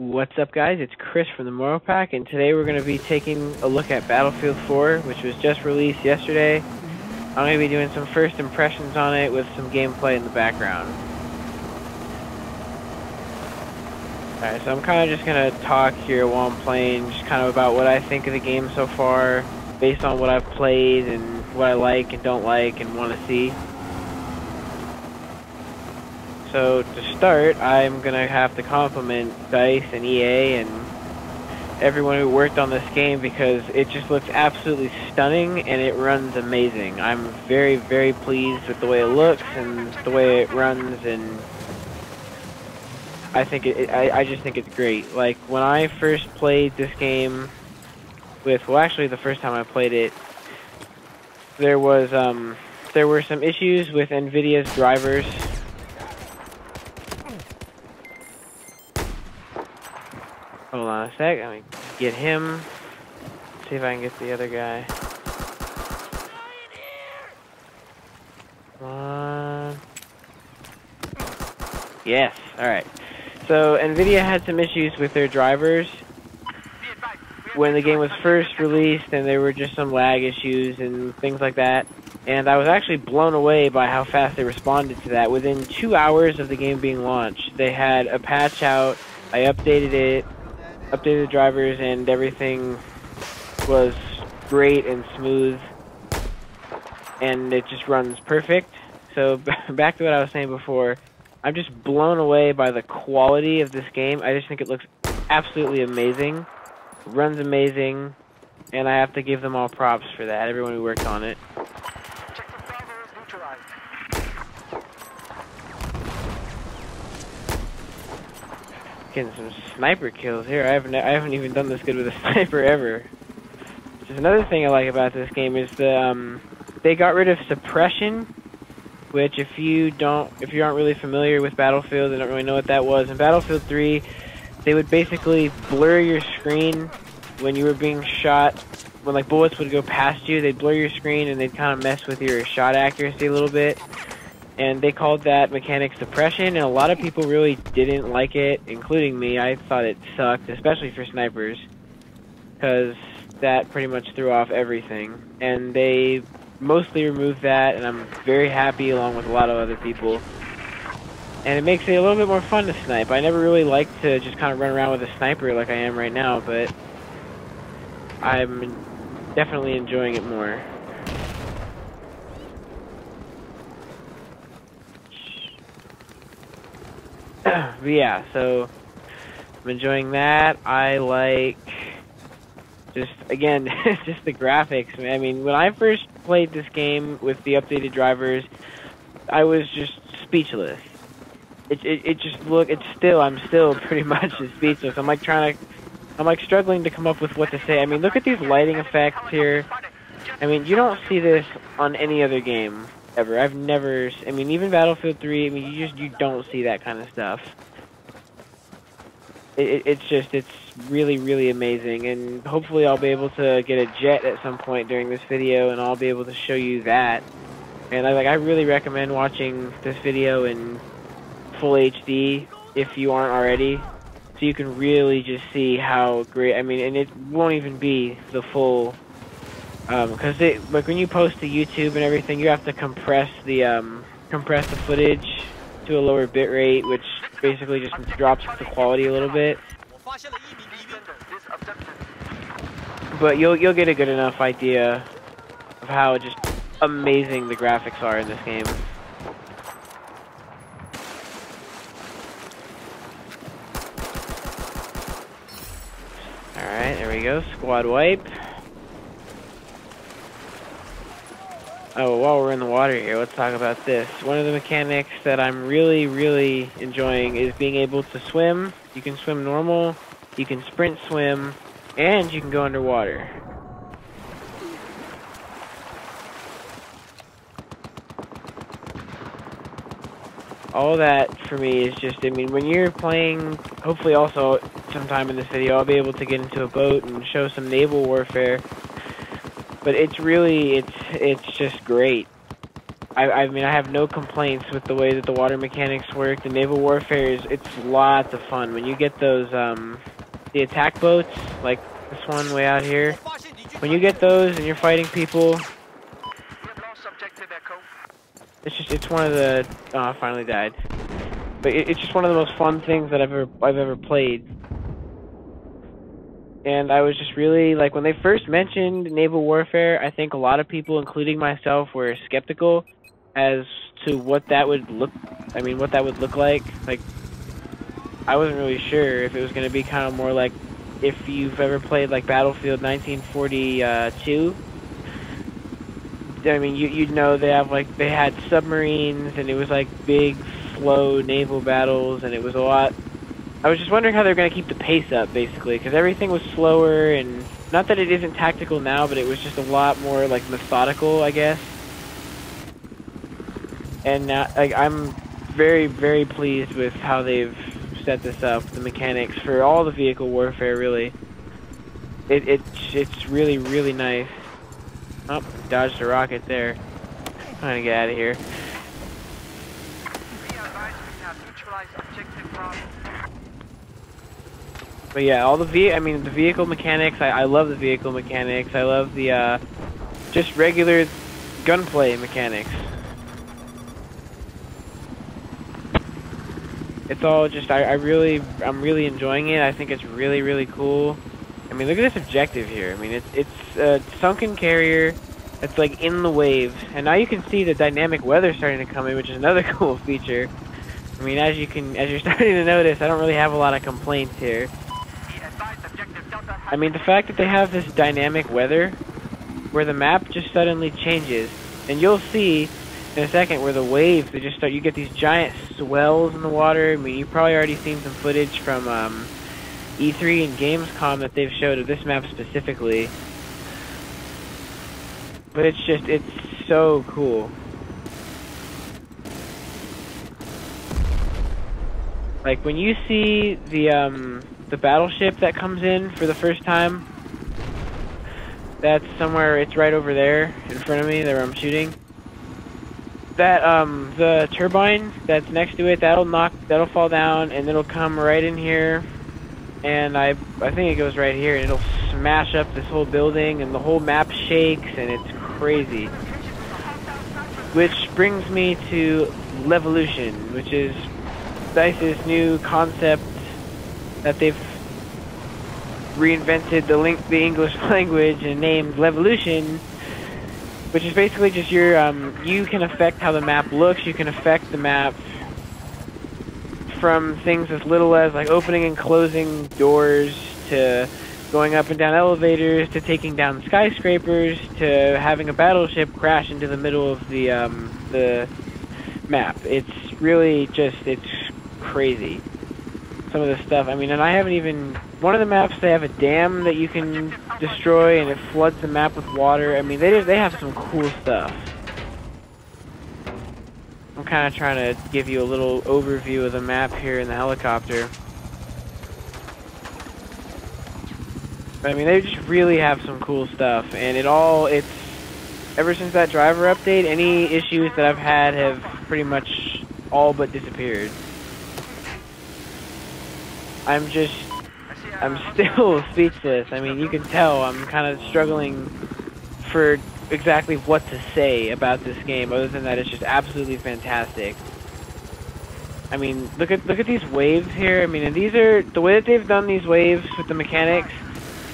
What's up, guys? It's Chris from the Moro Pack, and today we're going to be taking a look at Battlefield 4, which was just released yesterday. I'm going to be doing some first impressions on it with some gameplay in the background. Alright, so I'm kind of just going to talk here while I'm playing, just kind of about what I think of the game so far, based on what I've played and what I like and don't like and want to see. So to start, I'm going to have to compliment DICE and EA and everyone who worked on this game because it just looks absolutely stunning and it runs amazing. I'm very, very pleased with the way it looks and the way it runs, and I think I just think it's great. Like, when I first played this game well, actually the first time I played it, there were some issues with NVIDIA's drivers. Hold on a sec, let me get him. See if I can get the other guy. Come on. Yes, alright. So, NVIDIA had some issues with their drivers when the game was first released, and there were just some lag issues and things like that. And I was actually blown away by how fast they responded to that. Within 2 hours of the game being launched, they had a patch out, I updated it, updated the drivers, and everything was great and smooth, and it just runs perfect. So back to what I was saying before, I'm just blown away by the quality of this game. I just think it looks absolutely amazing, runs amazing, and I have to give them all props for that, everyone who worked on it. Getting some sniper kills here. I haven't even done this good with a sniper ever. Just another thing I like about this game is they got rid of suppression, which if you aren't really familiar with Battlefield and don't really know what that was, in Battlefield 3 they would basically blur your screen when you were being shot. When like bullets would go past you, they'd blur your screen and they'd kind of mess with your shot accuracy a little bit. And they called that mechanic suppression, and a lot of people really didn't like it, including me. I thought it sucked, especially for snipers, because that pretty much threw off everything. And they mostly removed that, and I'm very happy, along with a lot of other people. And it makes it a little bit more fun to snipe. I never really liked to just kind of run around with a sniper like I am right now, but I'm definitely enjoying it more. But yeah, so I'm enjoying that. I like just the graphics. I mean, when I first played this game with the updated drivers, I was just speechless. I'm still pretty much speechless. I'm like struggling to come up with what to say. I mean, look at these lighting effects here. I mean, you don't see this on any other game ever. I've never, I mean, even Battlefield 3, I mean, you don't see that kind of stuff. It's really, really amazing, and hopefully I'll be able to get a jet at some point during this video, and I'll be able to show you that. And I really recommend watching this video in full HD if you aren't already, so you can really just see how great, I mean, and it won't even be the full, because like when you post to YouTube and everything, you have to compress the footage to a lower bit rate, which basically just drops the quality a little bit. But you'll get a good enough idea of how just amazing the graphics are in this game. Alright, there we go, squad wipe. Oh, while we're in the water here, let's talk about this. One of the mechanics that I'm really, really enjoying is being able to swim. You can swim normal, you can sprint swim, and you can go underwater. All that for me is just, I mean, when you're playing, hopefully also sometime in this video I'll be able to get into a boat and show some naval warfare. But it's really, it's just great. I mean, I have no complaints with the way that the water mechanics work. The naval warfare it's lots of fun. When you get those, the attack boats, like this one way out here, when you get those and you're fighting people, it's one of the, oh, I finally died. But it's just one of the most fun things that I've ever played. And I was just really, like, when they first mentioned naval warfare, I think a lot of people, including myself, were skeptical as to what that would look like. Like, I wasn't really sure if it was going to be kind of more like if you've ever played, like, Battlefield 1942. I mean, you'd know they had submarines, and it was, like, big, slow naval battles, and it was a lot. I was just wondering how they were going to keep the pace up, basically, because everything was slower, and not that it isn't tactical now, but it was just a lot more, like, methodical, I guess. And now, like, I'm very, very pleased with how they've set this up, the mechanics for all the vehicle warfare, really. It's really, really nice. Oh, dodged a rocket there. I'm trying to get out of here. But yeah, all the vehicle mechanics, I love the vehicle mechanics. I love the, just regular gunplay mechanics. It's all just, I'm really enjoying it. I think it's really, really cool. I mean, look at this objective here. I mean, it's a sunken carrier that's, like, in the waves. And now you can see the dynamic weather starting to come in, which is another cool feature. I mean, as you're starting to notice, I don't really have a lot of complaints here. I mean, the fact that they have this dynamic weather, where the map just suddenly changes, and you'll see in a second where the waves, they just start, you get these giant swells in the water. I mean, you've probably already seen some footage from E3 and Gamescom that they've showed of this map specifically. But it's so cool. Like, when you see the battleship that comes in for the first time, that's somewhere, it's right over there in front of me, there I'm shooting. That, the turbine that's next to it, that'll fall down, and it'll come right in here, and I think it goes right here, and it'll smash up this whole building, and the whole map shakes, and it's crazy. Which brings me to Levolution, which is DICE's new concept that they've reinvented the English language and named Levolution, which is basically just you can affect how the map looks. You can affect the map from things as little as, like, opening and closing doors, to going up and down elevators, to taking down skyscrapers, to having a battleship crash into the middle of the map. It's really just, it's crazy. Some of the stuff, I mean, and I haven't even, one of the maps, they have a dam that you can destroy, and it floods the map with water. I mean, they have some cool stuff. I'm kind of trying to give you a little overview of the map here in the helicopter. But, I mean, they just really have some cool stuff, and it's, ever since that driver update, any issues that I've had have pretty much all but disappeared. I'm still speechless. I mean, you can tell I'm kind of struggling for exactly what to say about this game, other than that it's just absolutely fantastic. I mean, look at these waves here. I mean, and these are, the way that they've done these waves with the mechanics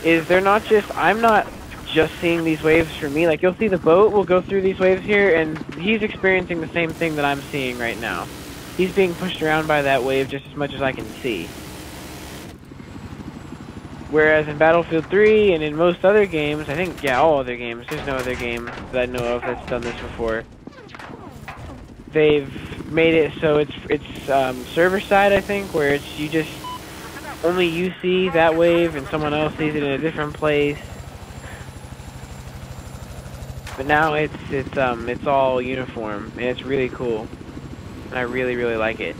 is they're not just, I'm not just seeing these waves for me. Like, you'll see the boat will go through these waves here, and he's experiencing the same thing that I'm seeing right now. He's being pushed around by that wave just as much as I can see. Whereas in Battlefield 3 and in most other games, I think, yeah, all other games, there's no other game that I know of that's done this before. They've made it so it's server side, I think, where it's you just, only you see that wave and someone else sees it in a different place. But now it's all uniform, and it's really cool. And I really, really like it.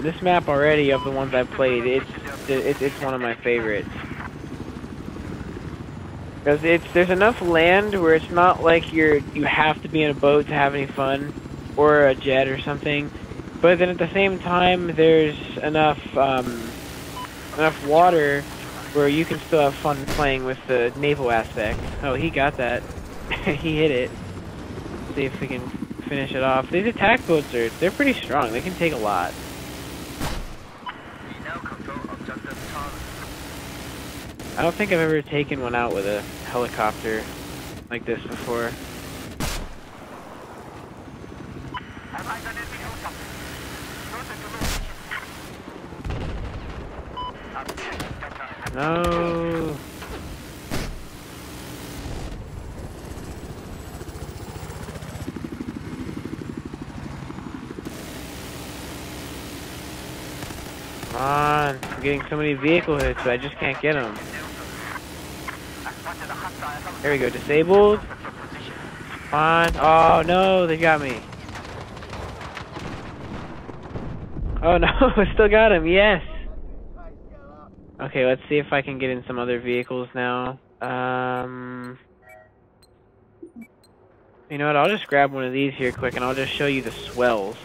This map already, of the ones I've played, it's one of my favorites. Because there's enough land where it's not like you have to be in a boat to have any fun, or a jet or something. But then at the same time, there's enough water where you can still have fun playing with the naval aspect. Oh, he got that. He hit it. Let's see if we can finish it off. These attack boats they're pretty strong. They can take a lot. I don't think I've ever taken one out with a helicopter like this before. No. Come on. I'm getting so many vehicle hits, but I just can't get them. There we go, disabled. Fine. Oh no, they got me. Oh no, still got him, yes! Okay, let's see if I can get in some other vehicles now. You know what, I'll just grab one of these here quick and I'll just show you the swells.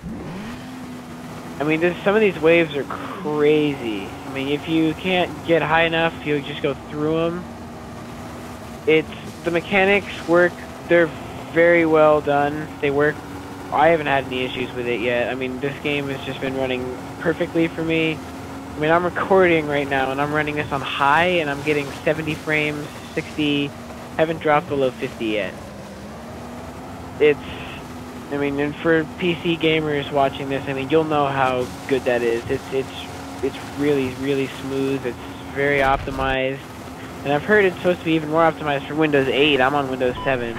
I mean, some of these waves are crazy. I mean, if you can't get high enough, you'll just go through them. The mechanics work, they're very well done. They work, I haven't had any issues with it yet. I mean, this game has just been running perfectly for me. I mean, I'm recording right now and I'm running this on high and I'm getting 70 frames, 60, haven't dropped below 50 yet. I mean, and for PC gamers watching this, I mean, you'll know how good that is. It's really, really smooth. It's very optimized. And I've heard it's supposed to be even more optimized for Windows 8. I'm on Windows 7.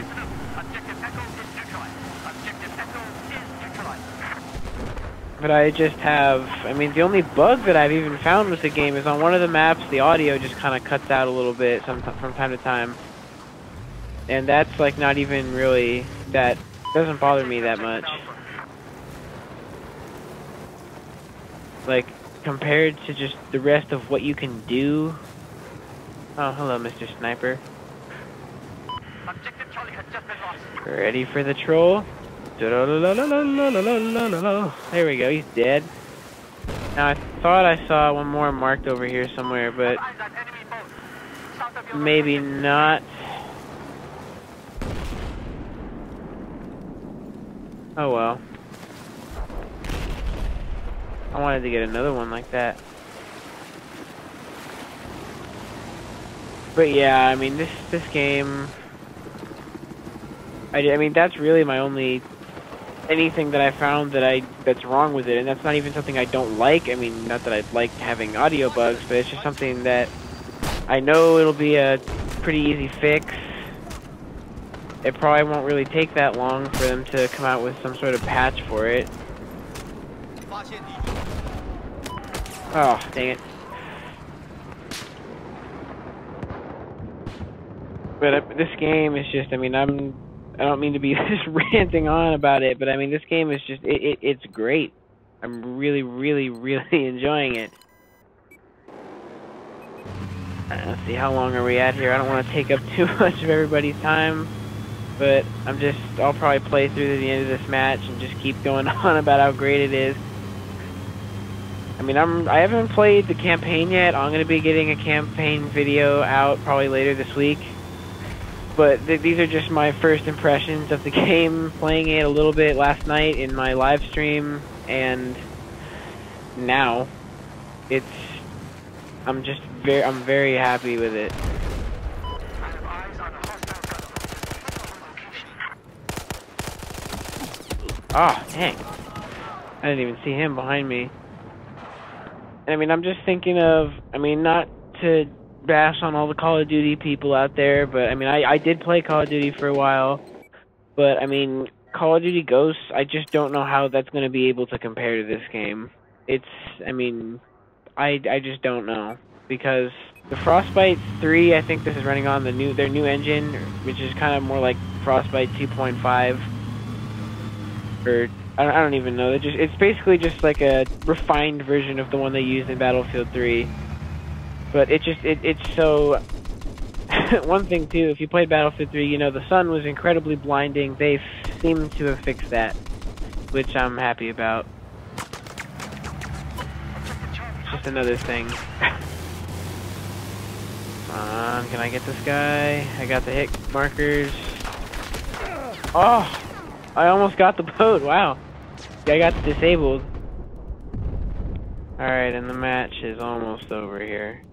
But I just have, I mean, the only bug that I've even found with the game is on one of the maps, the audio just kind of cuts out a little bit from time to time. And that's like not even really, that doesn't bother me that much. Like, compared to just the rest of what you can do. Oh, hello, Mr. Sniper. Ready for the troll? There we go, he's dead. Now, I thought I saw one more marked over here somewhere, but maybe not. Oh well. I wanted to get another one like that. But yeah, I mean, this game, I mean, that's really my only anything that I found that's wrong with it, and that's not even something I don't like. I mean, not that I like having audio bugs, but it's just something that I know it'll be a pretty easy fix. It probably won't really take that long for them to come out with some sort of patch for it. Oh, dang it. But this game is just, I mean, I don't mean to be just ranting on about it, but I mean, this game is just, it's great. I'm really, really, really enjoying it. Let's see, how long are we at here? I don't want to take up too much of everybody's time, but I'll probably play through to the end of this match and just keep going on about how great it is. I mean, I haven't played the campaign yet. I'm going to be getting a campaign video out probably later this week. But these are just my first impressions of the game, playing it a little bit last night in my live stream, and now I'm very happy with it. Oh, dang. I didn't even see him behind me. I mean, I'm just thinking of, I mean, not to bash on all the Call of Duty people out there, but I mean, I did play Call of Duty for a while, but I mean, Call of Duty Ghosts, I just don't know how that's going to be able to compare to this game. I mean, I just don't know, because the Frostbite 3, I think this is running on their new engine, which is kind of more like Frostbite 2.5, or I don't even know. It's basically just like a refined version of the one they used in Battlefield 3. But it's so, one thing too, if you played Battlefield 3, you know the sun was incredibly blinding. They seem to have fixed that, which I'm happy about. It's just another thing. Come on, can I get this guy? I got the hit markers. Oh, I almost got the boat. Wow, I got disabled. All right, and the match is almost over here.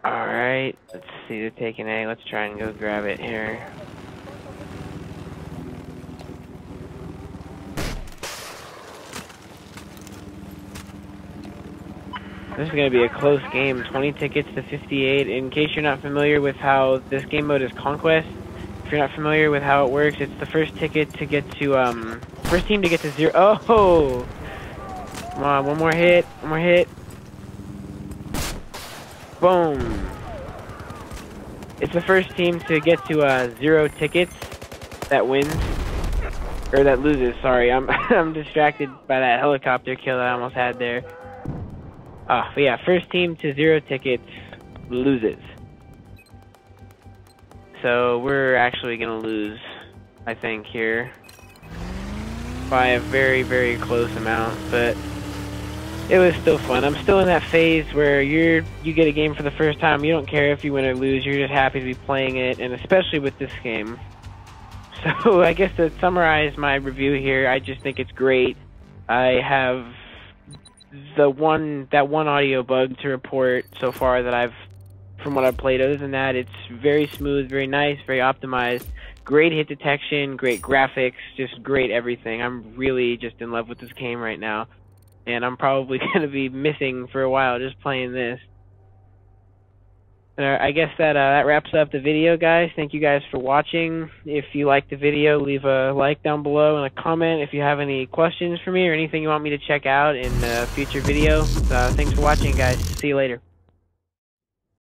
Alright, let's see, they're taking A. Let's try and go grab it here. This is going to be a close game, 20 tickets to 58. In case you're not familiar with how this game mode is Conquest, if you're not familiar with how it works, it's the first ticket to get to, first team to get to 0. Oh! Come on, one more hit, one more hit. Boom! It's the first team to get to 0 tickets that wins, or that loses. Sorry, I'm distracted by that helicopter kill that I almost had there. But yeah, first team to 0 tickets loses. So we're actually gonna lose, I think, here by a very, very close amount, but it was still fun. I'm still in that phase where you get a game for the first time. You don't care if you win or lose. You're just happy to be playing it, and especially with this game. So I guess to summarize my review here, I just think it's great. I have that one audio bug to report so far that from what I've played. Other than that, it's very smooth, very nice, very optimized. Great hit detection, great graphics, just great everything. I'm really just in love with this game right now. And I'm probably going to be missing for a while just playing this. I guess that wraps up the video, guys. Thank you guys for watching. If you liked the video, leave a like down below and a comment if you have any questions for me or anything you want me to check out in a future video. Thanks for watching, guys. See you later.